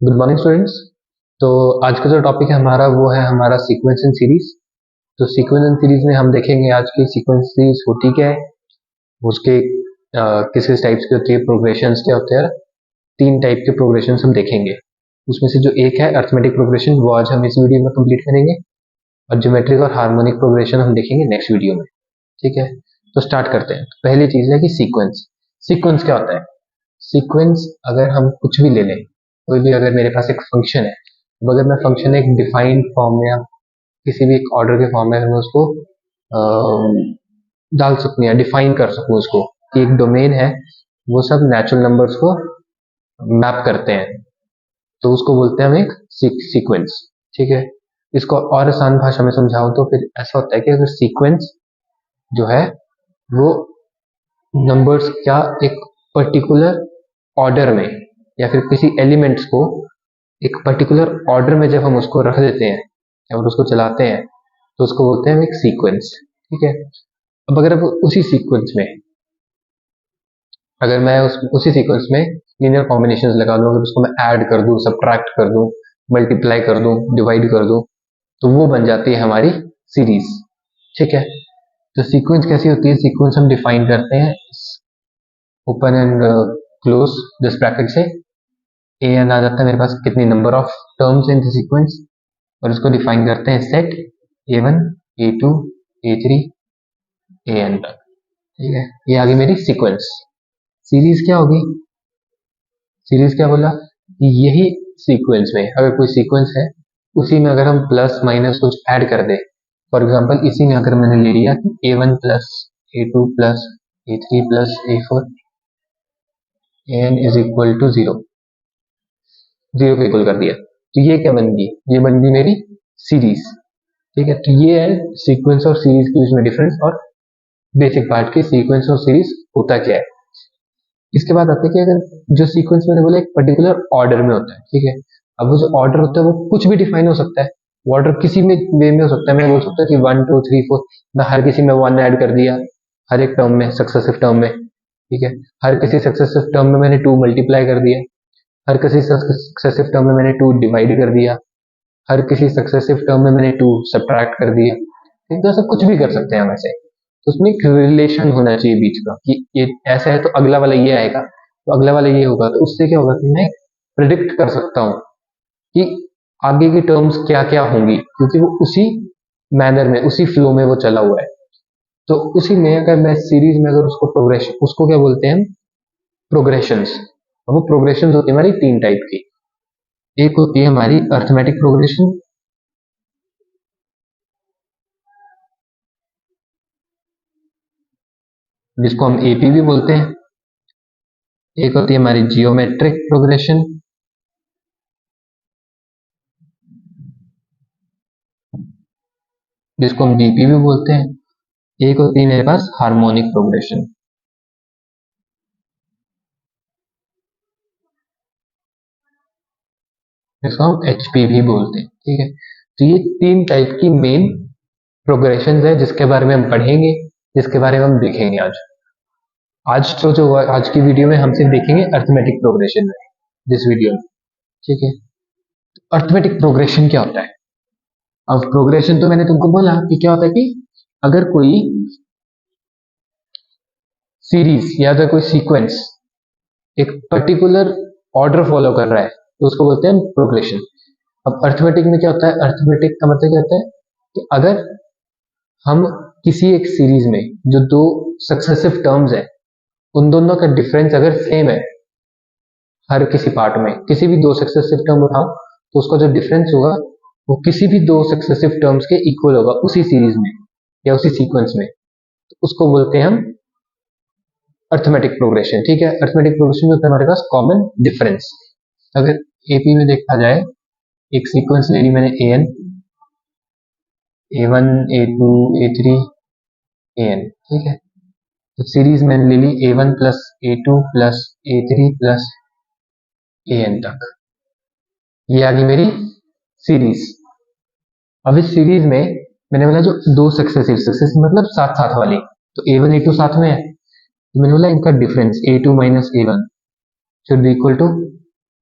Good morning students. तो आज का जो टॉपिक है हमारा वो है हमारा सीक्वेंस एंड सीरीज। तो सीक्वेंस एंड सीरीज में हम देखेंगे आज की सीक्वेंस सीरीज होती क्या है, उसके किस किस टाइप्स के होती है, प्रोग्रेशंस क्या होते हैं। तीन टाइप के प्रोग्रेशंस हम देखेंगे। उसमें से जो एक है अर्थमेटिक प्रोग्रेशन वो आज हम इस वीडियो में कंप्लीट करेंगे, और ज्योमेट्रिक और हार्मोनिक प्रोग्रेशन हम देखेंगे नेक्स्ट वीडियो में। ठीक है, तो स्टार्ट करते हैं। तो पहली चीज है कि सीक्वेंस। सीक्वेंस क्या होता है? सीक्वेंस अगर हम कुछ भी ले लें, कोई भी, अगर मेरे पास एक फंक्शन है, तो अगर मैं फंक्शन एक डिफाइंड फॉर्म में या किसी भी एक ऑर्डर के फॉर्म में अगर मैं उसको डाल सकूं या डिफाइन कर सकूं उसको कि एक डोमेन है, वो सब नेचुरल नंबर्स को मैप करते हैं, तो उसको बोलते हैं हम एक सीक्वेंस। ठीक है, इसको और आसान भाषा में समझाऊं तो फिर ऐसा होता है कि अगर सीक्वेंस जो है वो नंबर्स क्या एक पर्टिकुलर ऑर्डर में या फिर किसी एलिमेंट्स को एक पर्टिकुलर ऑर्डर में जब हम उसको रख देते हैं या फिर उसको चलाते हैं, तो उसको बोलते हैं एक सीक्वेंस। ठीक है, अब अगर उसी सीक्वेंस में अगर मैं उसी सीक्वेंस में लीनियर कॉम्बिनेशंस लगा दूं, अगर उसको मैं ऐड कर दूं, सब्ट्रैक्ट कर दूं, मल्टीप्लाई कर दूं, डिवाइड कर दूं, तो वो बन जाती है हमारी सीरीज। ठीक है, तो सीक्वेंस कैसी होती है? सीक्वेंस हम डिफाइन करते हैं open and close this bracket से। ए एन आ जाता है मेरे पास कितनी number of terms in the sequence, और इसको डिफाइन करते हैं set A1 A2 A3 AN तक। ठीक है, ये आ गई मेरी सीक्वेंस। सीरीज क्या होगी? सीरीज क्या बोला कि यही सीक्वेंस में अगर कोई सीक्वेंस है, उसी में अगर हम प्लस माइनस कुछ ऐड कर दे, फॉर एग्जांपल इसी में अगर मैंने ले लिया कि A1 plus A2 plus A3 plus A4 AN is equal to 0, 0 को इक्वल कर दिया, तो ये क्या बन गई? ये बन गई मेरी सीरीज। ठीक है, तो ये है सीक्वेंस और सीरीज के बीच में डिफरेंस और बेसिक पार्ट की सीक्वेंस और सीरीज होता क्या है। इसके बाद आते हैं कि अगर जो सीक्वेंस मैंने बोला एक पर्टिकुलर ऑर्डर में होता है, ठीक है, अब वो जो ऑर्डर होता है वो कुछ भी डिफाइन हो सकता है। वो ऑर्डर किसी में वे में हो सकता है। मैं बोल सकता हूँ कि 1 2 3 4, मैं हर किसी में 1 ऐड कर दिया, हर एक टर्म में, सक्सेसिव टर्म में। ठीक है, हर किसी सक्सेसिव टर्म में मैंने 2 मल्टीप्लाई कर दिया, हर किसी सक्सेसिव टर्म में मैंने 2 डिवाइड कर दिया, हर किसी सक्सेसिव टर्म में मैंने 2 सब्ट्रैक्ट कर दिया। ठीक है, तो ऐसा कुछ भी कर सकते हैं हम ऐसे। तो उसमें एक रिलेशन होना चाहिए बीच का कि ये ऐसा है तो अगला वाला ये आएगा, तो अगला वाला ये होगा, तो उससे क्या होगा कि मैं प्रिडिक्ट कर सकता हूँ कि आगे की टर्म्स क्या क्या होंगी, क्योंकि वो उसी मैनर में, उसी फ्लो में वो चला हुआ है। तो उसी में अगर मैं सीरीज में अगर उसको प्रोग्रेशन, उसको क्या बोलते हैं? प्रोग्रेशंस। वो प्रोग्रेशन होती है हमारी तीन टाइप की। एक होती है हमारी अर्थमेटिक प्रोग्रेशन, जिसको हम एपी भी बोलते हैं। एक होती है हमारी जियोमेट्रिक प्रोग्रेशन, जिसको हम जीपी भी बोलते हैं। एक होती है मेरे पास हार्मोनिक प्रोग्रेशन, जिसको हम एचपी भी बोलते हैं। ठीक है, तो ये तीन टाइप की मेन प्रोग्रेशन है जिसके बारे में हम पढ़ेंगे, जिसके बारे में हम देखेंगे आज। आज तो जो आज की वीडियो में हम सिर्फ देखेंगे अर्थमेटिक प्रोग्रेशन में, दिस वीडियो में। ठीक है, अर्थमेटिक प्रोग्रेशन क्या होता है? अब प्रोग्रेशन तो मैंने तुमको बोला कि क्या होता है कि अगर कोई सीरीज या अगर कोई सीक्वेंस एक पर्टिकुलर ऑर्डर फॉलो कर रहा है, तो उसको बोलते हैं प्रोग्रेशन। अब अर्थमेटिक में क्या होता है? अर्थमेटिक का मतलब क्या होता है कि अगर हम किसी एक सीरीज में जो दो सक्सेसिव टर्म्स है, उन दोनों का डिफरेंस अगर सेम है, हर किसी पार्ट में किसी भी दो सक्सेसिव टर्म उठाओ, तो उसका जो डिफरेंस होगा वो किसी भी दो सक्सेसिव टर्म्स के इक्वल होगा उसी सीरीज में या उसी सीक्वेंस में, तो उसको बोलते हैं हम अर्थमेटिक प्रोग्रेशन। ठीक है, अर्थमेटिक प्रोग्रेशन में होता है हमारे पास कॉमन डिफरेंस। अगर एपी में देखा जाए, एक सीक्वेंस ले ली मैंने N, A1 A2 A3 AN। ठीक है, तो सीरीज मैंने ले ली A1 plus A2 plus A3 plus AN तक। ये आ गई मेरी सीरीज। अब इस सीरीज में मैंने बोला जो दो सक्सेसिव मतलब साथ साथ वाली, तो A1 A2 साथ में है, तो मैंने बोला इनका difference A2 minus A1 should be equal to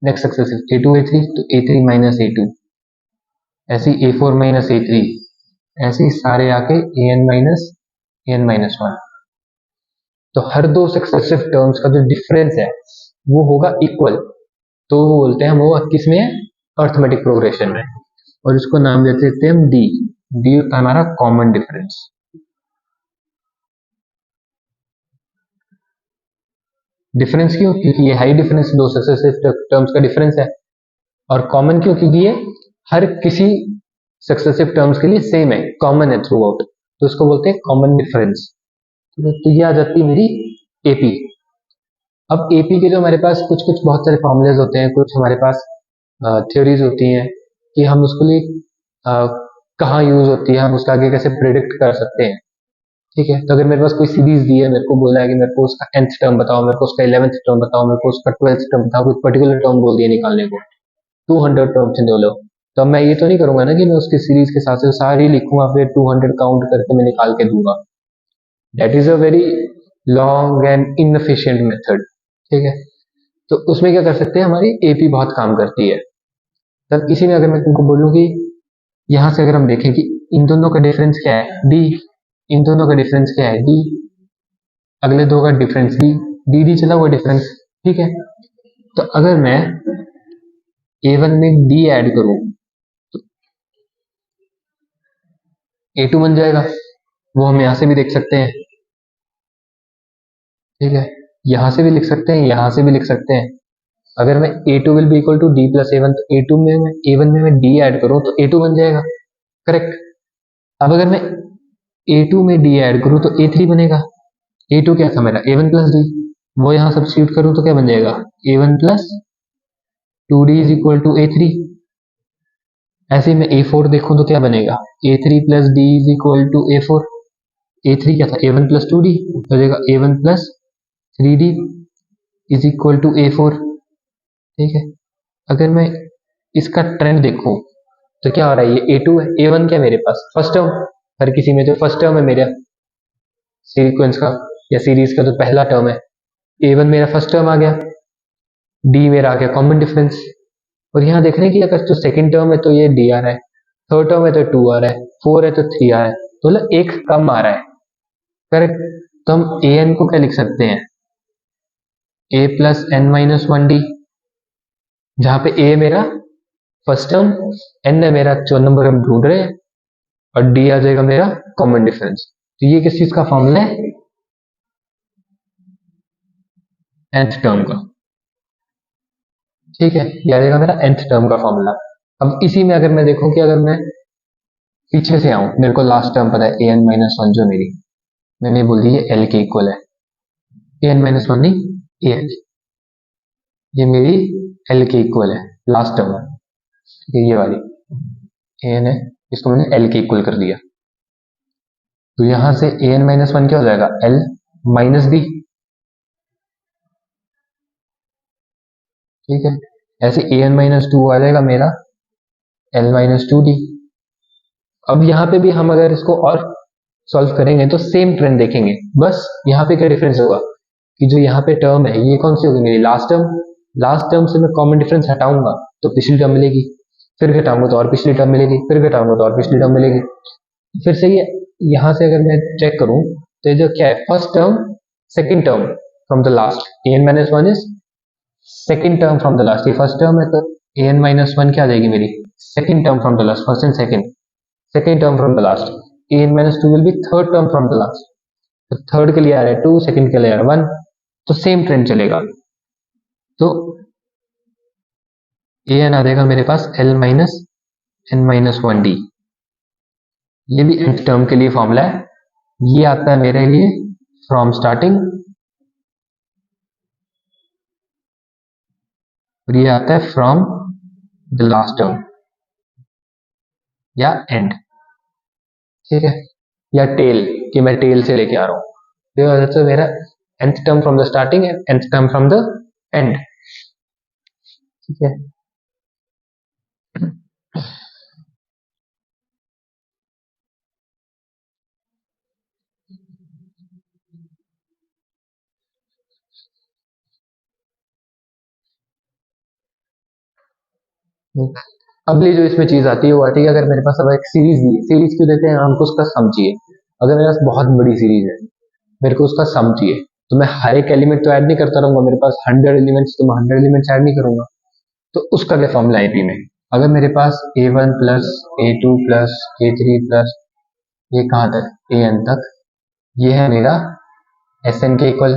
next successive A2 A3 तो A3 माइनस A2, ऐसे A4 माइनस A3, ऐसे सारे आके AN माइनस AN माइनस 1। तो हर दो सक्सेसिव टर्म्स का जो डिफरेंस है वो होगा इक्वल, तो वो बोलते हैं हम वो किस में है, अर्थमेटिक प्रोग्रेशन में, और इसको नाम देते हैं हम डी। डी होता है हमारा कॉमन डिफरेंस। डिफरेंस क्यों? क्योंकि ये हाई डिफरेंस दो सक्सेसिव टर्म्स का डिफरेंस है। और कॉमन क्यों? क्योंकि ये हर किसी सक्सेसिव टर्म्स के लिए सेम है, कॉमन है थ्रू आउट, तो इसको बोलते हैं कॉमन डिफरेंस। तो ये आ जाती है मेरी एपी। अब एपी के जो हमारे पास कुछ कुछ बहुत सारे फॉर्मूलेज होते हैं, कुछ हमारे पास थ्योरीज होती हैं कि हम उसके लिए कहाँ यूज होती है, हम उसका आगे कैसे प्रिडिक्ट कर सकते हैं। ठीक है, तो अगर मेरे पास कोई सीरीज दी है, मेरे को बोला है कि मेरे को उसका nth टर्म बताओ, मेरे को उसका 11th टर्म बताओ, मेरे को उसका 12th टर्म बताओ, कोई पर्टिकुलर टर्म बोल दिया निकालने को, 200 टर्म से बोलो, तो अब मैं ये तो नहीं करूंगा ना कि मैं उसकी सीरीज के साथ से सारी लिखूंगा फिर 200 काउंट करके मैं निकाल के दूंगा। That is a very long and inefficient method. ठीक है, तो उसमें क्या कर सकते हैं, हमारी एपी बहुत काम करती है। तब इसी में अगर मैं तुमको बोलूँ कि यहाँ से अगर हम देखें कि इन दोनों का डिफरेंस क्या है, डी, इन दोनों का डिफरेंस क्या है, डी, अगले दो का डिफरेंस डी, डी डी चला हुआ डिफरेंस। ठीक है, तो अगर मैं A1 में डी ऐड करूं तो A2 बन जाएगा, वो हम यहाँ से भी देख सकते हैं। ठीक है, यहाँ से भी लिख सकते हैं, यहाँ से भी लिख सकते हैं। अगर मैं A2 will be equal to D plus A1, तो A2 में मैं A1 में मैं डी ऐड करूं तो A2 बन जाएगा, करेक्ट। अब अगर मैं A2 में डी ऐड करूं तो A3 बनेगा। A2 क्या था मेरा, A1 प्लस डी, वो यहाँ सब्स्टिट्यूट करूं तो क्या बन जाएगा, A1 plus 2D is equal to A3। ऐसे ही मैं A4 देखूं तो क्या बनेगा, A3 plus D is equal to A4। A3 क्या था, A1 प्लस 2D, हो जाएगा A1 plus 3D is equal to A4। ठीक है, अगर मैं इसका ट्रेंड देखूं तो क्या हो रहा है, ये A2 है, A1 क्या मेरे पास फर्स्ट टर्म, हर किसी में जो फर्स्ट टर्म है मेरा सीक्वेंस का या सीरीज का जो पहला टर्म है, A1 मेरा फर्स्ट टर्म आ गया, डी मेरा आ गया कॉमन डिफरेंस। और यहाँ देख रहे हैं कि अगर जो सेकंड टर्म है तो ये डी आ रहा है, थर्ड टर्म है तो 2 आ रहा है, 4 है तो 3 आ रहा है, तो मतलब एक कम आ रहा है, करेक्ट। तो हम ए एन को क्या लिख सकते हैं, ए प्लस एन माइनस 1D, जहां पे ए मेरा फर्स्ट टर्म, एन है मेरा जो नंबर हम ढूंढ रहे हैं, और डी आ जाएगा मेरा कॉमन डिफरेंस। तो ये किस चीज का फॉर्मूला है, nth टर्म का। ठीक है, ये आ जाएगा मेरा nth टर्म का फॉर्मूला। अब इसी में अगर मैं देखूं कि अगर मैं पीछे से आऊं, मेरे को लास्ट टर्म पता है ए एन माइनस 1, जो मेरी मैंने बोल दी ये एल के इक्वल है, ए एन माइनस 1 नहीं, ए एल, ये मेरी एल के इक्वल है, लास्ट टर्म है। ठीक है, ये वाली ए एन है, इसको मैंने एल के इक्वल कर दिया, तो यहां से ए एन माइनस 1 क्या हो जाएगा, एल माइनस बी। ठीक है, ऐसे ए एन माइनस 2 आ जाएगा मेरा एल माइनस 2D। अब यहाँ पे भी हम अगर इसको और सॉल्व करेंगे तो सेम ट्रेंड देखेंगे, बस यहाँ पे क्या डिफरेंस होगा कि जो यहाँ पे टर्म है ये कौन सी होगी, मेरी लास्ट टर्म। लास्ट टर्म से मैं कॉमन डिफरेंस हटाऊंगा तो पिछली टर्म मिलेगी, फिर घटाऊंगा तो और पिछली टर्म मिलेगी, फिर घटाऊंगा तो और पिछली टर्म मिलेगी। फिर से ये यहाँ से अगर मैं चेक करूं तो ये जो क्या है, first term second term from the last, A N minus 1 is second term from the last, ये फर्स्ट टर्म है तो ए एन माइनस 1 क्या आ जाएगी मेरी, second term from the last, first and second, second term from the last. A N minus 2 will be third term from the last, तो third के लिए आ रहा है 2, सेकेंड के लिए आ रहा है 1, तो सेम ट्रेंड चलेगा। तो ए एन आ जाएगा मेरे पास l minus n minus 1D, ये भी nth टर्म के लिए फॉर्मूला है। ये आता है मेरे लिए फ्रॉम स्टार्टिंग, और ये आता है फ्रॉम द लास्ट टर्म या एंड। ठीक है, या टेल, कि मैं टेल से लेके आ रहा हूँ, ये वजह से मेरा nth term from the starting and nth term from the end. ठीक है, अगली जो इसमें चीज आती है वो आती है कि अगर मेरे पास अब एक सीरीज क्यों देते हैं हमको, उसका सम चाहिए। अगर मेरे पास बहुत बड़ी सीरीज है, मेरे को उसका सम चाहिए, तो मैं हर एक एलिमेंट तो ऐड नहीं करता रहूंगा, मेरे पास 100 एलिमेंट्स, तो मैं 100 एलिमेंट्स ऐड नहीं करूंगा। तो उसका क्या फॉर्मूला है एपी में? अगर मेरे पास a1 plus a2 plus a3 plus ये कहाँ तक an तक, ये है मेरा Sn के equal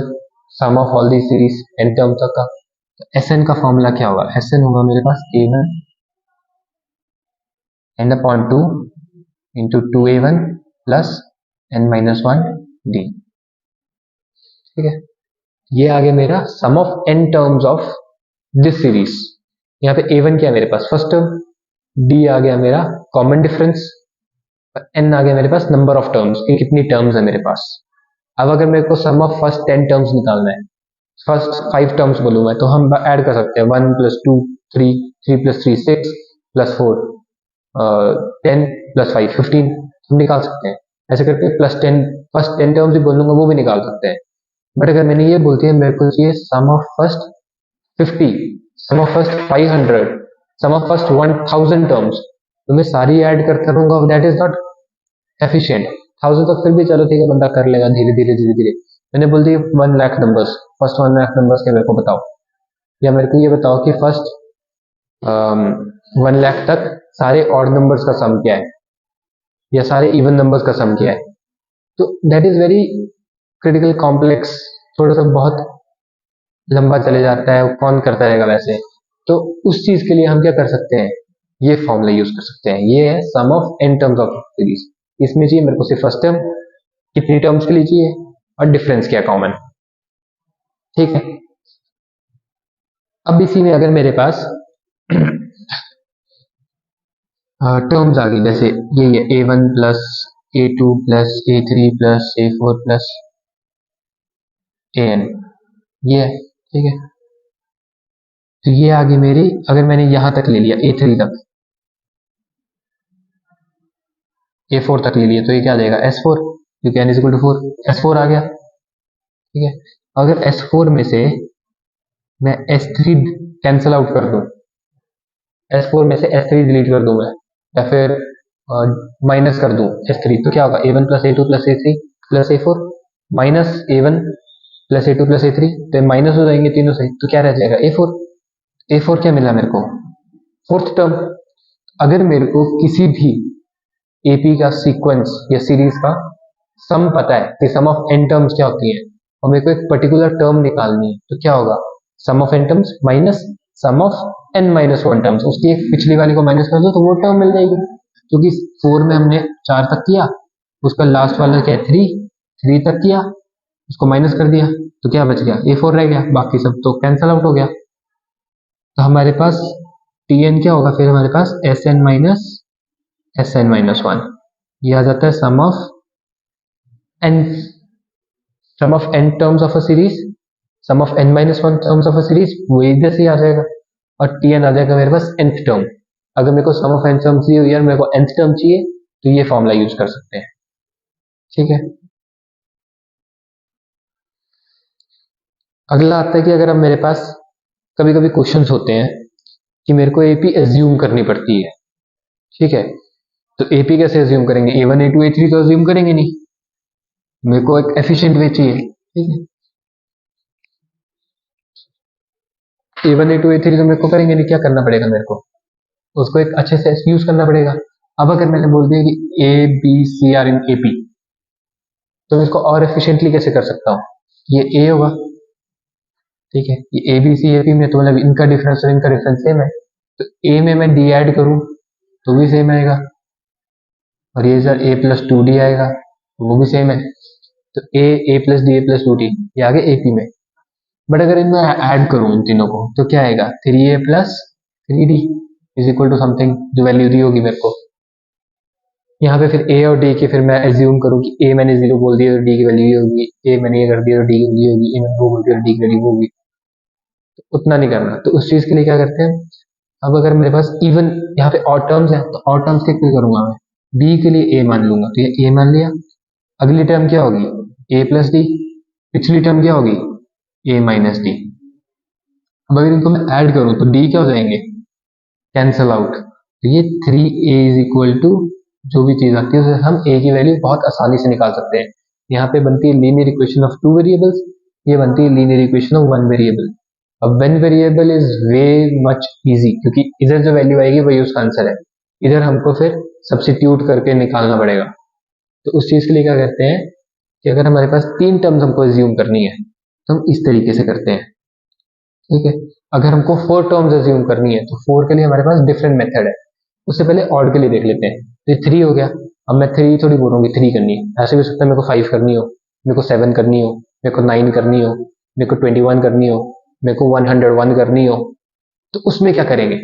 some of all the series n term तक का। तो Sn का फॉर्मूला क्या होगा? Sn होगा मेरे पास a1 n upon 2 into 2a1 plus n minus 1 d। ठीक है, ये आ गया मेरा sum of n terms of this series. यहाँ पे a1 क्या है मेरे पास? फर्स्ट टर्म, d आ गया मेरा कॉमन डिफरेंस, n आ गया मेरे पास नंबर ऑफ टर्म्स कि कितनी टर्म्स है मेरे पास। अब अगर मेरे को सम ऑफ फर्स्ट 10 टर्म्स निकालना है, फर्स्ट 5 टर्म्स बोलूँ मैं, तो हम ऐड कर सकते हैं 1 प्लस 2 3, 3 प्लस 3 6 प्लस 4 10 प्लस 5 15, हम निकाल सकते हैं ऐसे करके। प्लस 10 फर्स्ट 10 टर्म्स भी बोल दूंगा वो भी निकाल सकते हैं। बट अगर मैंने ये बोलती है मेरे को चाहिए sum of first 50, sum of first 500, sum of first 1000 terms, तो मैं सारी ऐड करता रहूंगा, दैट इज नॉट एफिशिएंट। 1000 तक फिर भी चलो ठीक है, बंदा कर लेगा धीरे धीरे धीरे धीरे। मैंने बोल दी 1 lakh numbers, first 1 lakh numbers के मेरे को बताओ, या मेरे को ये बताओ कि फर्स्ट 1 लाख तक सारे ऑड नंबर्स का सम क्या है, या सारे इवन नंबर्स का सम क्या है। तो that is very critical complex, थोड़ा सा बहुत लंबा चले जाता है, कौन करता रहेगा वैसे। तो उस चीज के लिए हम क्या कर सकते हैं, ये फॉर्मूला यूज कर सकते हैं। ये है sum of n terms of series. इसमें चाहिए मेरे को सिर्फ फर्स्ट टर्म, कितनी टर्म्स के लिए चाहिए, और डिफरेंस क्या कॉमन। ठीक है, अब इसी में अगर मेरे पास टर्म्स आ गई, जैसे ये a1 plus a2 plus a3 plus a4 plus an, ये है। ठीक है, तो ये आ गई मेरी, अगर मैंने यहां तक ले लिया a3 तक, a4 तक ले लिया, तो ये क्या आ जाएगा s4, क्योंकि n is equal to 4, s4 आ गया। ठीक है, अगर s4 में से मैं s3 कैंसिल आउट कर दूं, S4 में से S3 डिलीट कर दूं मैं, या फिर माइनस कर दूं S3, तो क्या होगा a1 plus a2 plus a3 plus a4 minus a1 plus a2 plus a3, तो माइनस हो जाएंगे तीनों से, तो क्या रह जाएगा a4। a4 क्या मिला मेरे को? Fourth term. अगर मेरे को किसी भी AP का सीक्वेंस या सीरीज का सम पता है कि सम ऑफ n टर्म्स क्या होती है, और मेरे को एक पर्टिकुलर टर्म निकालनी है, तो क्या होगा? Sum of n terms minus sum of n minus 1 terms, उसकी एक पिछली वाली को माइनस कर दो तो वो टर्म मिल जाएगी। क्योंकि 4 में हमने 4 तक किया, उसका लास्ट वाला क्या है 3 तक किया, उसको माइनस कर दिया, तो क्या बच गया? a4 रह गया, बाकी सब तो कैंसल आउट हो गया। तो हमारे पास tn क्या होगा फिर? हमारे पास sn माइनस 1, ये आ जाता है n sum of n terms of a series, sum of n minus 1 terms of a series, वो इधर से आ जाएगा, और tn आ जाएगा मेरे पास nth टर्म। अगर मेरे को सम ऑफ n टर्म चाहिए यार, मेरे को nth टर्म चाहिए, तो ये फॉर्मूला यूज कर सकते हैं। ठीक है, अगला आता है कि अगर अब मेरे पास कभी कभी क्वेश्चंस होते हैं कि मेरे को एपी एज्यूम करनी पड़ती है। ठीक है, तो एपी कैसे एज्यूम करेंगे? a1 a2 a3 तो एज्यूम करेंगे नहीं, मेरे को एक एफिशिएंट वे चाहिए। ठीक है, a1 a2 a3 तो मेरे को करेंगे नहीं, क्या करना पड़ेगा मेरे को? उसको एक अच्छे से यूज करना पड़ेगा। अब अगर मैंने बोल दिया कि A B C are in AP, तो मैं इसको और एफिशिएंटली कैसे कर सकता हूँ? ये ए होगा, ठीक है, ये ए बी सी ए पी में तो मतलब इनका डिफरेंस और इनका डिफरेंस सेम है, तो ए में मैं डी ऐड करूँ तो भी सेम आएगा, और ये sir a plus two d आएगा तो वो भी सेम है। तो a plus d a plus two d, ये आगे ए पी में। बट अगर इनमें ऐड करूँ इन तीनों को, तो क्या आएगा? 3a plus 3d is equal to something, जो वैल्यू दी होगी मेरे को। यहाँ पे फिर ए और डी की फिर मैं एज्यूम करूँ कि ए मैंने 0 बोल दिया तो डी की वैल्यू ये होगी, ए मैंने ये कर दिया तो डी की वैल्यू होगी, ए मैंने वो बोल दिया तो डी की वैल्यू होगी। तो उतना नहीं करना, तो उस चीज के लिए क्या करते हैं, अब अगर मेरे पास इवन यहाँ पे ऑड टर्म्स है, तो ऑड टर्म्स के लिए करूंगा मैं, बी के लिए ए मान लूंगा, तो ये ए मान लिया। अगली टर्म क्या होगी? ए प्लस डी। पिछली टर्म क्या होगी? ए माइनस डी। अब अगर इनको मैं ऐड करूं तो डी क्या हो जाएंगे? Cancel out. तो ये 3a इज इक्वल टू जो भी चीज आती है उसे हम a की वैल्यू बहुत आसानी से निकाल सकते हैं। यहाँ पे बनती है लीनियर इक्वेशन ऑफ 2 वेरिएबल्स, ये बनती है लीनियर इक्वेशन ऑफ 1 वेरिएबल। अब 1 variable is way much easy, क्योंकि इधर जो वैल्यू आएगी वही उसका आंसर है, इधर हमको फिर सब्सिट्यूट करके निकालना पड़ेगा। तो उस चीज के लिए क्या करते हैं कि अगर हमारे पास 3 टर्म्स हमको एज्यूम करनी है तो हम इस तरीके से करते हैं, ठीक है। अगर हमको 4 टर्म्स एज्यूम करनी है तो 4 के लिए हमारे पास डिफरेंट मेथड है। उससे पहले ऑड के लिए देख लेते हैं। तो ये 3 हो गया, अब मैं 3 थोड़ी बोलूंगी 3 करनी है, ऐसे भी हो सकता है मेरे को 5 करनी हो, मेरे को 7 करनी हो, मेरे को 9 करनी हो, मेरे को 21 करनी हो, मेरे को 101 करनी हो। तो उसमें क्या करेंगे,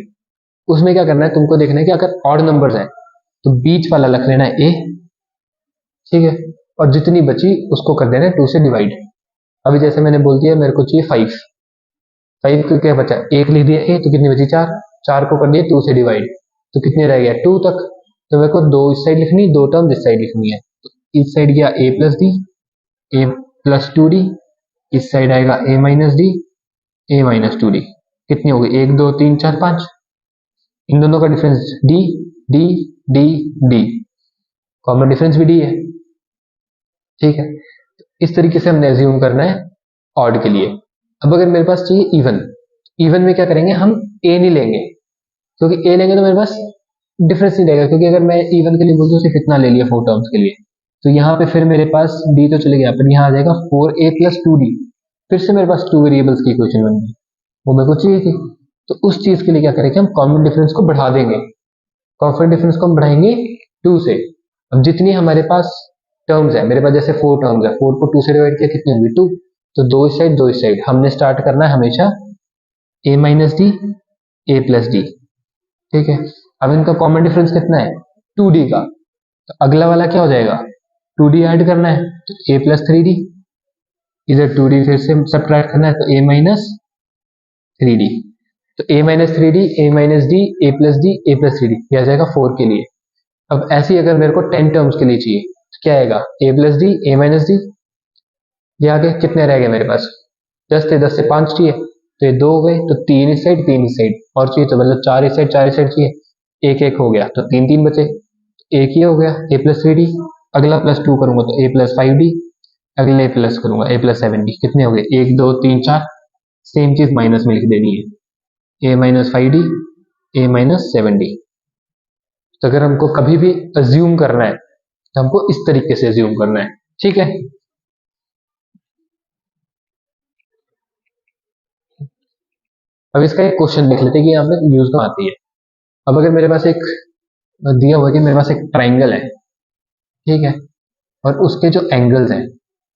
उसमें क्या करना है, तुमको देखना है कि अगर ऑड नंबर्स है तो बीच वाला रख लेना है ए, ठीक है, और जितनी बची उसको कर देना है 2 से डिवाइड। अभी जैसे मैंने बोल दिया मेरे को चाहिए 5, 5 को क्या बचा, एक लिख दिया ए, तो कितनी बची 4, 4 को कर दिया 2 से डिवाइड, तो कितने रह गया 2 तक। तो मेरे को 2 इस साइड लिखनी, 2 टर्म इस साइड लिखनी है। तो इस साइड गया a plus d, a plus 2d, इस साइड आएगा a minus D, A minus 2d। कितनी हो गई 1 2 3 4 5, इन दोनों का difference d, d, d, d, common difference भी d है, ठीक है। इस तरीके से हमने एज्यूम करना है ऑड के लिए। अब अगर मेरे पास चाहिए इवन, इवन में क्या करेंगे, हम a नहीं लेंगे, क्योंकि a लेंगे तो मेरे पास डिफरेंस नहीं रहेगा, क्योंकि अगर मैं इवन के लिए बोलूँ सिर्फ इतना ले लिया 4 टर्म्स के लिए, तो यहाँ पे फिर मेरे पास d तो चले गया, फिर यहाँ आ जाएगा 4a प्लस 2d, फिर से मेरे पास 2 वेरिएबल्स की इक्वेशन बन गई, वो मेरे को चाहिए थी। तो उस चीज के लिए क्या करेंगे, हम कॉमन डिफरेंस को बढ़ा देंगे, कॉमन डिफरेंस को हम बढ़ाएंगे 2 से। अब जितनी हमारे पास टर्म्स है, मेरे पास जैसे 4 टर्म्स है, 4 को 2 से डिवाइड किया कितनी होगी 2, तो 2 इस साइड 2 इस साइड, हमने स्टार्ट करना है हमेशा a minus D, a plus D, ठीक है। अब इनका कॉमन डिफरेंस कितना है 2d का, तो अगला वाला क्या हो जाएगा 2d ऐड करना है, तो a प्लस 3d, इधर 2d फिर से सब्ट्रैक्ट करना है, तो a माइनस 3d, तो a minus 3d, a minus D, a plus d, a plus 3d, यह आ जाएगा 4 के लिए। अब ऐसे ही अगर मेरे को 10 टर्म्स के लिए चाहिए तो क्या आएगा a plus d, A minus D, ये आगे कितने रह गए मेरे पास 10 थे, 10 से 5 चाहिए, तो ये 2 हो गए, तो 3 इस साइड 3 इस साइड, और चाहिए तो मतलब 4 इस साइड 4 इस साइड चाहिए, एक एक हो गया, तो 3 3 बचे, एक ही हो गया a प्लस 3d, अगला प्लस 2 करूंगा तो a प्लस 5d, अगले प्लस करूंगा a प्लस 7d, कितने हो गए 1 2 3 4, सेम चीज माइनस में लिख देनी है a minus 5d, a minus 7d। तो अगर हमको कभी भी अज्यूम करना है तो हमको इस तरीके से अज्यूम करना है, ठीक है। अब इसका एक क्वेश्चन देख लेते हैं कि यहाँ पे यूज कहाँ आती है। अब अगर मेरे पास एक दिया हुआ कि मेरे पास एक ट्राइंगल है, ठीक है, और उसके जो एंगल्स हैं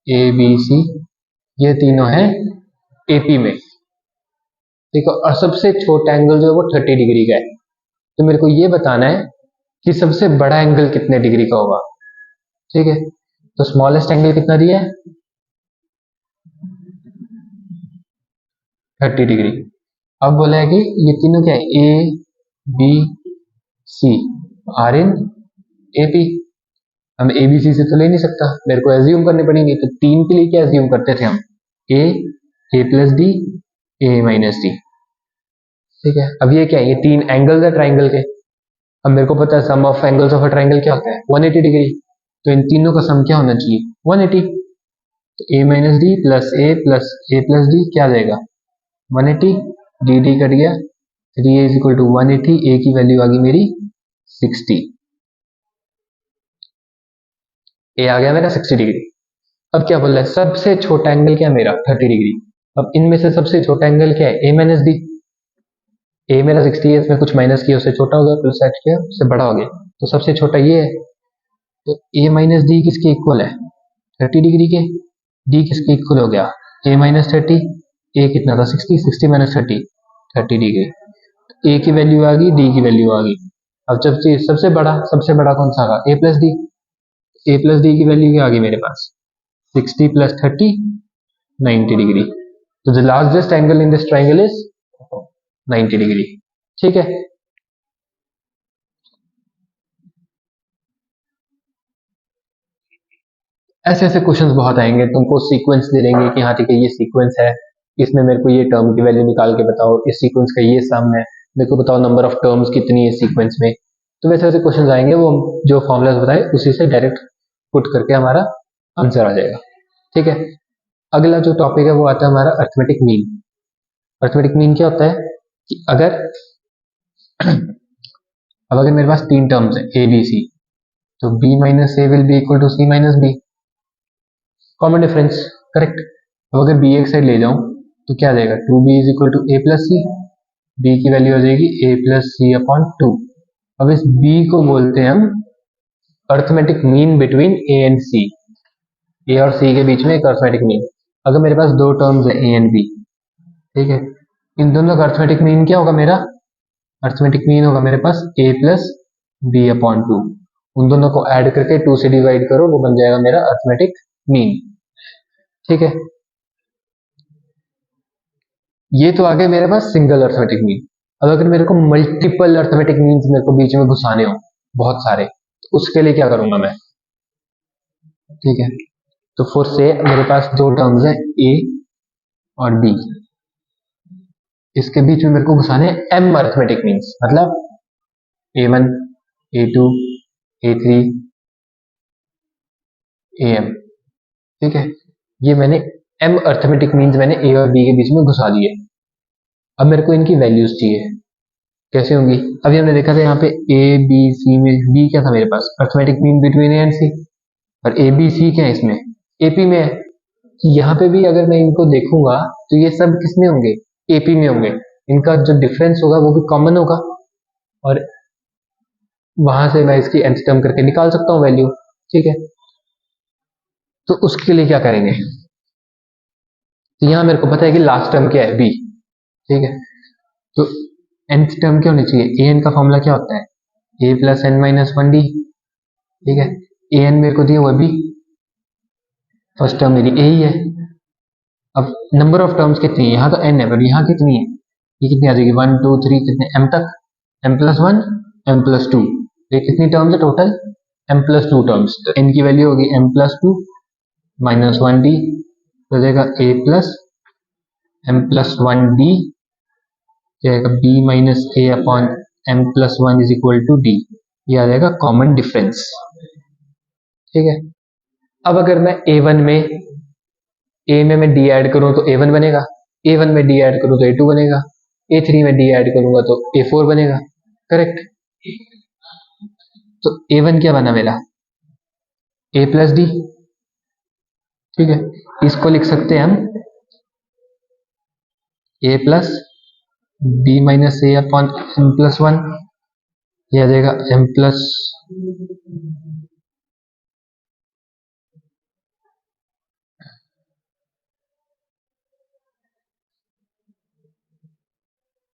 ए बी सी, ये तीनों हैं एपी में, ठीक है, और सबसे छोटा एंगल जो है वो 30 डिग्री का है। तो मेरे को ये बताना है कि सबसे बड़ा एंगल कितने डिग्री का होगा, ठीक है। तो स्मॉलेस्ट एंगल कितना दिया है 30 डिग्री। अब बोला है कि ये तीनों क्या है A B C are in A P, हम ए बी सी से तो ले नहीं सकता, मेरे को एज्यूम करने पड़ेंगे। तो 3 के लिए क्या एज्यूम करते थे हम ए प्लस डी, ए माइनस डी, ठीक है। अब ये क्या है, ये 3 एंगल्स है ट्राइंगल के। अब मेरे को पता है sum of angles of a triangle क्या होता है 180 डिग्री, तो इन तीनों का सम क्या होना चाहिए 180। तो ए माइनस डी प्लस ए प्लस डी क्या आ जाएगा 180, डी डी कट गया, 3a इज इक्वल टू 180, ए की वैल्यू आ गई मेरी 60, ए आ गया मेरा 60 डिग्री। अब क्या बोल रहा है सबसे छोटा एंगल क्या मेरा 30 डिग्री। अब इनमें से सबसे छोटा एंगल क्या है ए माइनस डी, ए मेरा 60 है, इसमें कुछ माइनस किया उससे छोटा हो गया, प्लस ऐड किया उससे बड़ा हो गया, तो सबसे छोटा ये है। तो ए माइनस डी किसके इक्वल है 30 डिग्री के, डी किसके इक्वल हो गया ए माइनस 30, ए कितना था 60, 60 माइनस 30 30 डिग्री, ए की वैल्यू आ गई, डी की वैल्यू आ गई। अब जब सबसे बड़ा कौन सा आगा ए प्लस डी की वैल्यू क्या आ गई मेरे पास 60 प्लस 30 90 डिग्री। तो the largest angle in this triangle is 90 degree, ठीक है। ऐसे ऐसे क्वेश्चंस बहुत आएंगे, तुमको सीक्वेंस दे देंगे कि हाँ ठीक है ये सीक्वेंस है, इसमें मेरे को ये टर्म की वैल्यू निकाल के बताओ, इस सीक्वेंस का ये सम है, मेरे को बताओ नंबर ऑफ टर्म्स कितनी है सीक्वेंस में। तो वैसे वैसे क्वेश्चन आएंगे, वो हम जो फॉर्मूलाज बताए उसी से डायरेक्ट पुट करके हमारा आंसर आ जाएगा। ठीक है, अगला जो टॉपिक है वो आता है हमारा अर्थमेटिक मीन। अर्थमेटिक मीन क्या होता है कि अगर अब अगर मेरे पास तीन टर्म्स है ए बी सी, तो B minus A will be equal to C minus B, common difference, correct. अब अगर बी एक साइड ले जाऊं तो क्या आ जाएगा, two B is equal to A plus C, B की वैल्यू हो जाएगी A plus C upon two. अब इस बी को बोलते हैं हम arithmetic mean between A and C, A और सी के बीच में एक अर्थमेटिक मीन। अगर मेरे पास दो टर्म्स है ए एंड बी, ठीक है, इन दोनों का अर्थमेटिक मीन क्या होगा, मेरा अर्थमेटिक मीन होगा मेरे पास ए प्लस बी अपॉन टू। उन दोनों को ऐड करके टू से डिवाइड करो, वो बन जाएगा मेरा अर्थमेटिक मीन। ठीक है, ये तो आ गए मेरे पास सिंगल अर्थमेटिक मीन। अब अगर मेरे को मल्टीपल अर्थमेटिक मीन्स मेरे को बीच में घुसाने हो बहुत सारे, तो उसके लिए क्या करूंगा मैं। ठीक है, तो फोर से मेरे पास दो टर्म्स है ए और बी, इसके बीच में मेरे को घुसाने एम अर्थमेटिक मीन्स, मतलब A1, A2, A3, AM। ठीक है, ये मैंने एम अर्थमेटिक मीन्स मैंने ए और बी के बीच में घुसा दिए। अब मेरे को इनकी वैल्यूज चाहिए, कैसे होंगी। अभी हमने देखा था यहाँ पे ए बी सी में बी क्या था मेरे पास, arithmetic mean between A and c, और ए बी सी क्या है इसमें, एपी में है। यहाँ पे भी अगर मैं इनको देखूंगा तो ये सब किसमें होंगे, एपी में होंगे। इनका जो डिफरेंस होगा वो भी कॉमन होगा, और वहां से मैं इसकी nth टर्म करके निकाल सकता हूँ वैल्यू। ठीक है, तो उसके लिए क्या करेंगे, तो यहाँ मेरे को पता है कि लास्ट टर्म क्या है बी। ठीक है, तो nth टर्म क्या होनी चाहिए, ए एन का फॉर्मूला क्या होता है, a plus n minus one d. ठीक है, ए एन मेरे को दिया हुआ बी, फर्स्ट टर्म मेरी ए ही है। अब नंबर ऑफ टर्म्स कितनी है, यहाँ तो एन है पर यहाँ कितनी है, ये कितनी आ जाएगी, वन टू थ्री, कितने एम तक, m plus one m plus two, ये कितनी टर्म्स है total, m plus two terms. तो एन की वैल्यू होगी m plus two minus one d, हो जाएगा a plus m plus one d, जाएगा b minus A upon M plus one is equal to d, ये आ जाएगा कॉमन डिफरेंस। ठीक है, अब अगर मैं A1 में ए में मैं डी ऐड करूं तो A1 बनेगा, A1 में डी ऐड करूं तो A2 बनेगा, A3 में डी ऐड करूंगा तो A4 बनेगा, करेक्ट। तो A1 क्या बना मेरा, A प्लस डी। ठीक है, इसको लिख सकते हैं हम A plus B minus A upon M plus one, यह आ जाएगा एम प्लस,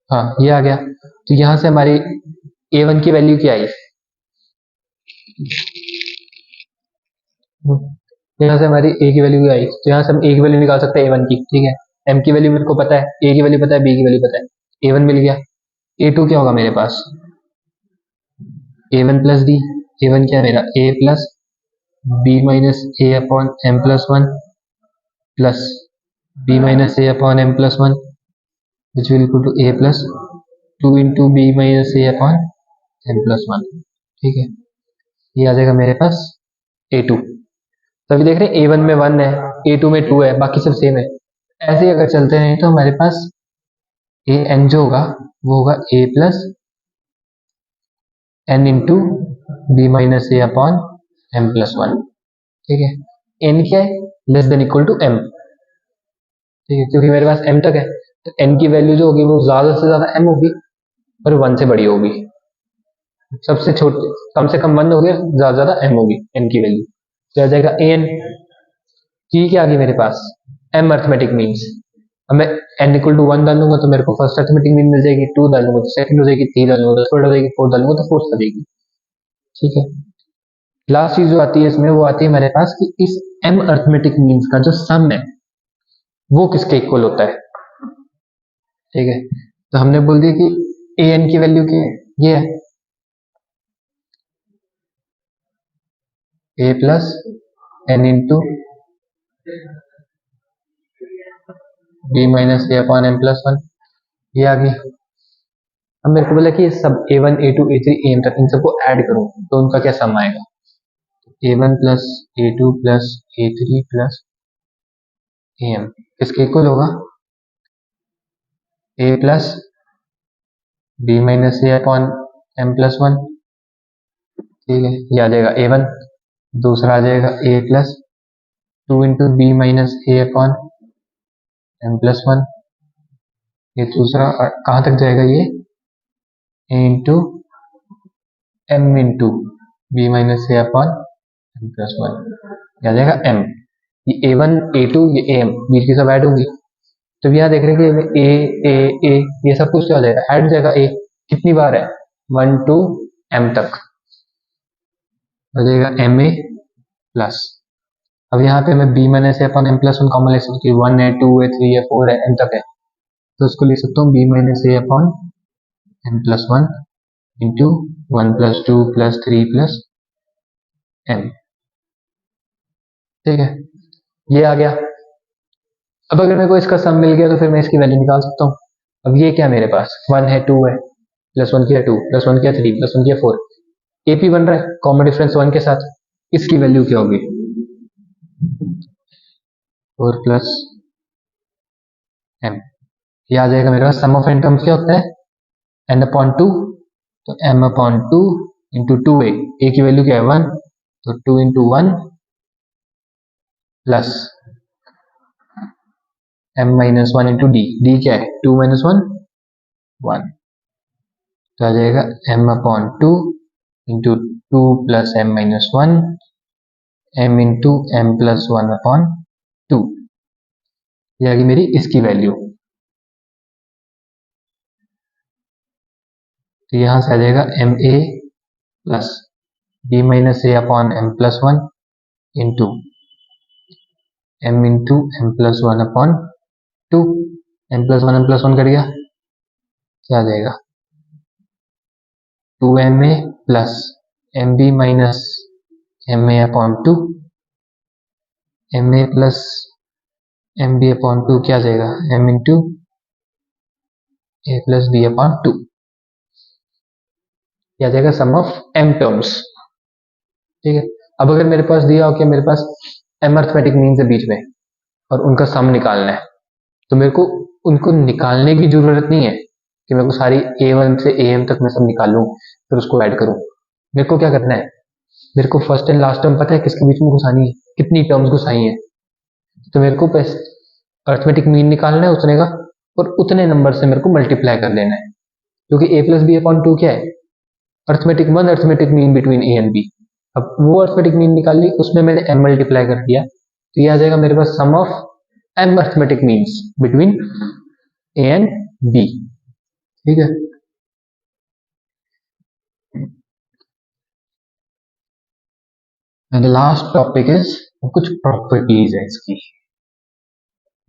हाँ ये आ गया। तो यहां से हमारी A1 की वैल्यू क्या आई, यहाँ से हमारी ए की वैल्यू आई, तो यहाँ से हम ए की वैल्यू निकाल सकते हैं A1 की। ठीक है, एम की वैल्यू मेरे को पता है, ए की वैल्यू पता है, बी की वैल्यू पता है, A1 मिल गया। A2 क्या होगा मेरे पास, A1 प्लस डी, A1 क्या है मेरा, a plus B minus A upon M plus one plus B minus A upon M plus one, which will equal to A plus two into B minus A upon M plus one. ठीक है, ये आ जाएगा मेरे पास A2। तो अभी देख रहे हैं A1 में 1 है, A2 में 2 है, बाकी सब सेम है। ऐसे ही अगर चलते हैं तो हमारे पास ए एन जो होगा वो होगा a plus n into B minus A upon M plus one. ठीक है, एन क्या है, less than equal to m. ठीक है, क्योंकि मेरे पास एम तक है, तो एन की वैल्यू जो होगी वो ज्यादा से ज्यादा एम होगी और वन से बड़ी होगी। सबसे छोटी कम से कम वन होगी, ज्यादा से ज्यादा एम होगी एन की वैल्यू। तो आ जाएगा ए एन की क्या आ गई मेरे पास, एम अर्थमेटिक मीन्स। अब मैं एन इक्वल टू वन डालूंगा तो मेरे को फर्स्ट अर्थमेटिक मीन मिल जाएगी, टू डालूंगा तो सेकंड हो जाएगी, थ्री डालूंगा तो थर्ड हो जाएगी, फोर डालूंगा तो फोर्थ हो जाएगी। ठीक है, लास्ट चीज जो आती है इसमें वो आती है मेरे पास कि इस एम अर्थमेटिक मीन्स का जो सम है वो किसके इक्वल होता है। ठीक है, तो हमने बोल दिया कि ए एन की वैल्यू की ये है a plus n into B minus A upon M plus one, ये आ गई। अब मेरे को बोला कि ये सब A1 A2 A3 AM तक इन सबको ऐड करूं तो उनका क्या सम आएगा, A1 plus A2 plus A3 plus AM किसके इक्वल होगा, A plus B minus A upon M plus 1। ठीक है, ये आ जाएगा A1, दूसरा आ जाएगा A plus 2 into B minus A upon M plus 1। ये दूसरा कहाँ तक जाएगा, ये A into M into B minus A upon M plus 1, ये आ जाएगा M। ये A1 A2 ये AM बीच की सब ऐड होंगी, तो यहाँ देख रहे हैं कि A ये सब कुछ क्या हो जाएगा, ऐड हो जाएगा। A कितनी बार है, 1 to M तक हो जाएगा MA प्लस। अब यहाँ पे मैं B minus A upon M plus 1 common ले सकती हूँ, 1 है 2 है 3 है 4 है M तक है, तो उसको लिख सकता हूँ B minus A upon M plus 1 into 1 plus 2 plus 3 plus M। ठीक है, ये आ गया। अब अगर मेरे को इसका सम मिल गया तो फिर मैं इसकी वैल्यू निकाल सकता हूँ। अब ये क्या मेरे पास 1 है 2 है प्लस 1 किया 2 प्लस 1 किया 3 प्लस 1 किया 4, AP बन रहा है कॉमन डिफरेंस 1 के साथ, इसकी वैल्यू क्या होगी 4 प्लस M। ये आ जाएगा मेरे पास सम ऑफ एन टर्म्स क्या होता है n अपॉन 2, तो m upon 2 into 2a, a की वैल्यू क्या है 1, तो 2 into 1 plus m minus 1 into d क्या है 2 माइनस 1 1, तो आ जाएगा m upon 2 into 2 plus m minus 1 m into m plus 1 upon 2, ये आ गई मेरी इसकी वैल्यू। तो यहां से आ जाएगा M A plus B minus A upon M plus 1 into M plus 1 upon 2, M plus one कर दिया, क्या आ जाएगा 2ma plus M B minus M A upon 2, M A plus M B upon 2 क्या आ जाएगा m into A plus B upon 2, क्या आ जाएगा सम ऑफ m टर्म्स। ठीक है, अब अगर मेरे पास दिया हो कि मेरे पास m अर्थमेटिक मीन्स है बीच में और उनका सम निकालना है, तो मेरे को उनको निकालने की जरूरत नहीं है कि मेरे को सारी A1 से AM तक मैं सब निकालूं फिर उसको ऐड करूं। मेरे को क्या करना है, मेरे को फर्स्ट एंड लास्ट टर्म पता है किसके बीच में घुसानी है, कितनी टर्म्स घुसाई है, तो मेरे को अर्थमेटिक मीन निकालना है उतने का और उतने नंबर से मेरे को मल्टीप्लाई कर देना है, क्योंकि a प्लस बी अपॉन 2 क्या है arithmetic one arithmetic mean between a and b। अब वो अर्थमेटिक मीन निकाल ली, उसमें मैंने m मल्टीप्लाई कर दिया, तो ये आ जाएगा मेरे पास sum of m arithmetic means between a and b। ठीक है, एंड लास्ट टॉपिक इज कुछ प्रॉपर्टीज है इसकी,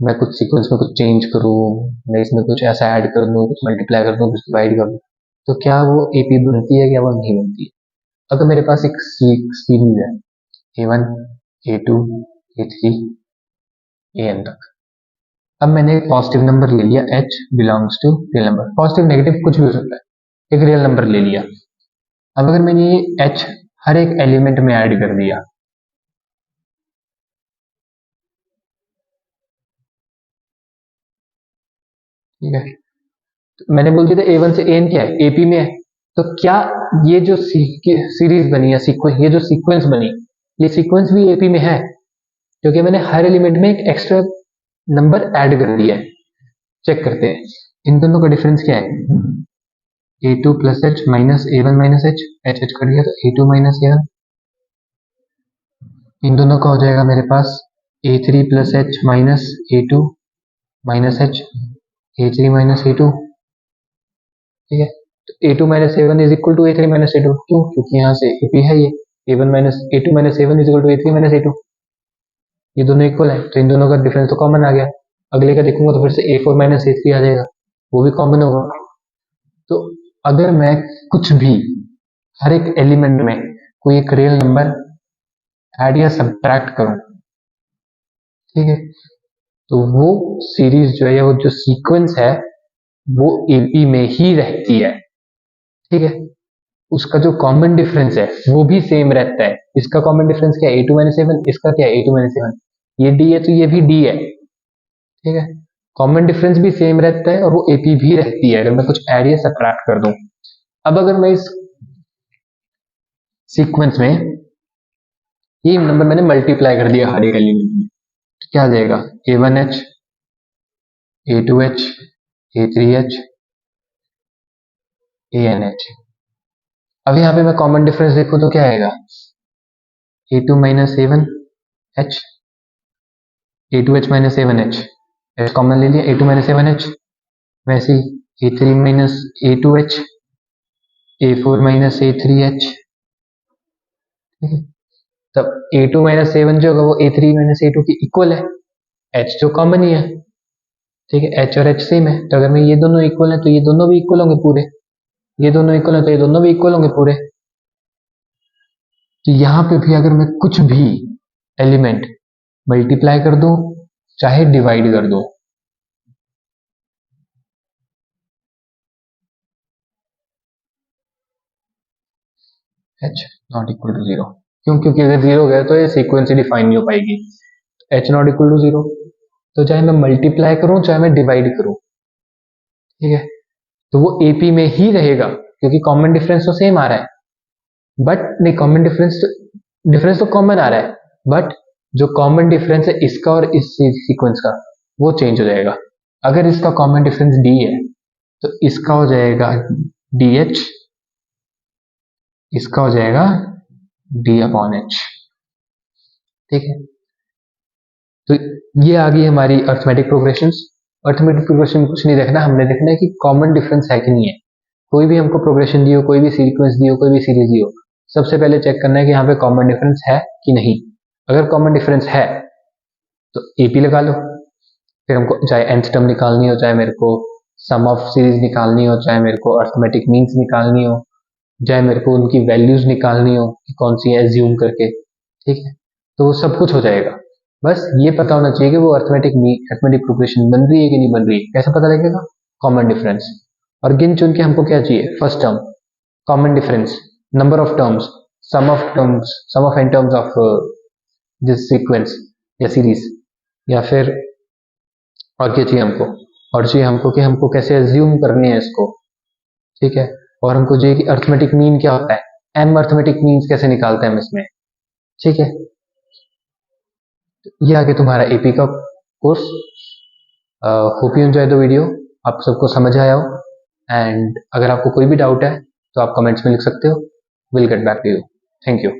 मैं कुछ सीक्वेंस में कुछ चेंज करूँ, मैं इसमें कुछ ऐसा ऐड कर दूँ, कुछ मल्टीप्लाई कर दूँ, कुछ डिवाइड कर दूँ, तो क्या वो AP बनती है क्या वो नहीं बनती है। अगर मेरे पास एक सीरीज है A1 A2 A3 AN तक, अब मैंने एक पॉजिटिव नंबर ले लिया H belongs to real number, positive negative कुछ भी हो सकता है, एक रियल नंबर ले लिया। अब अगर मैंने ये H हर एक एलिमेंट में ऐड कर दिया, ठीक है, तो मैंने बोल दिया था A1 से AN क्या है AP में है, तो क्या ये जो सीरीज बनी है सीक्वेंस, ये जो सीक्वेंस बनी ये सीक्वेंस भी AP में है, क्योंकि मैंने हर एलिमेंट में एक एक्स्ट्रा नंबर ऐड कर दिया है। चेक करते हैं इन दोनों का डिफरेंस क्या है, A2 plus H minus A1 minus H, H H कर दिया तो A2 माइनस A1, इन दोनों का हो जाएगा मेरे पास A3 plus H minus A2 minus H, A3 minus A2। ठीक है, तो A2 minus A1 is equal to A3 minus A2, क्यों, क्योंकि यहाँ से AP है ये A1 minus A2 minus A1 is equal to A3 minus A2, ये दोनों इक्वल है तो इन दोनों का डिफरेंस तो कॉमन आ गया। अगले का देखूंगा तो फिर से A4 माइनस A3 आ जाएगा, वो भी कॉमन होगा। तो अगर मैं कुछ भी हर एक एलिमेंट में कोई एक रियल नंबर ऐड या सब्ट्रैक्ट करूं, ठीक है, तो वो सीरीज जो है वो जो सीक्वेंस है वो AP में ही रहती है। ठीक है, उसका जो कॉमन डिफरेंस है वो भी सेम रहता है। इसका कॉमन डिफरेंस क्या है, a2 - 7, इसका क्या है a2 - 7, ये d है तो ये भी d है। ठीक है, कॉमन डिफरेंस भी सेम रहता है और वो एपी भी रहती है, अगर मैं कुछ ऐड या सब्ट्रैक्ट कर दूं। अब अगर मैं इस सीक्वेंस में ये नंबर मैंने मल्टीप्लाई कर दिया हर एक एलिमेंट में, तो क्या आ जाएगा, a1h, a2h, a3h, anh। अब यहाँ पे मैं कॉमन डिफरेंस देखूं तो क्या आएगा, a2 - a1h, a2h - a1h, h common ले लिया, a2 - a1h, वैसे ही a3 - a2h, a4 - a3h। ठीक है, तब a2 - a1 जो होगा वो a3 - a2 की इक्वल है, h जो कॉमन ही है। ठीक है, h और h सेम है, तो अगर मैं ये दोनों इक्वल है तो ये दोनों भी इक्वल होंगे पूरे, ये दोनों इक्वल है तो ये दोनों भी इक्वल होंगे पूरे। तो यहाँ पे भी अगर मैं कुछ भी एलिमेंट मल्टीप्लाई कर दूं चाहे डिवाइड कर दूं, h not equal to zero. क्यों, क्योंकि अगर जीरो गया तो ये सीक्वेंस ही डिफाइन नहीं हो पाएगी। h not equal to zero, तो चाहे मैं मल्टीप्लाई करूं चाहे मैं डिवाइड करूं, ठीक है, तो वो एपी में ही रहेगा क्योंकि कॉमन डिफरेंस तो सेम आ रहा है। बट नहीं, कॉमन डिफरेंस तो कॉमन आ रहा है, बट जो कॉमन डिफरेंस है इसका और इस सीक्वेंस का वो चेंज हो जाएगा। अगर इसका कॉमन डिफरेंस d है तो इसका हो जाएगा dh, इसका हो जाएगा d/h। ठीक है, तो ये आ गई हमारी अर्थमेटिक प्रोग्रेशन। अर्थमेटिक प्रोग्रेशन में कुछ नहीं देखना, हमने देखना है कि कॉमन डिफरेंस है कि नहीं है। कोई भी हमको प्रोग्रेशन दी हो, कोई भी सीक्वेंस दी हो, कोई भी सीरीज दी हो, सबसे पहले चेक करना है कि यहाँ पे कॉमन डिफरेंस है कि नहीं। अगर कॉमन डिफरेंस है तो एपी लगा लो, फिर हमको चाहे nth टर्म निकालनी हो, चाहे मेरे को सम ऑफ सीरीज निकालनी हो, चाहे मेरे को अर्थमेटिक मीन्स निकालनी हो, चाहे मेरे को उनकी वैल्यूज निकालनी हो कि कौन सी है एज्यूम करके। ठीक है, तो वो सब कुछ हो जाएगा। बस ये पता होना चाहिए कि वो अर्थमेटिक प्रोग्रेशन बन रही है कि नहीं बन रही है। कैसे पता लगेगा, कॉमन डिफरेंस, और गिन चुन के हमको क्या चाहिए, first term common difference, number of terms, sum of n terms of this sequence या सीरीज, या फिर और क्या चाहिए हमको, और चाहिए हमको कि हमको कैसे एज्यूम करनी है इसको। ठीक है, और हमको चाहिए कि अर्थमेटिक मीन क्या होता है, एम अर्थमेटिक मीन्स कैसे निकालते हैं हम इसमें। ठीक है, ये आगे तुम्हारा एपी का course. Hope you enjoy the video, आप सबको समझ आया हो, एंड अगर आपको कोई भी डाउट है तो आप कमेंट्स में लिख सकते हो। Will get back to you. Thank you.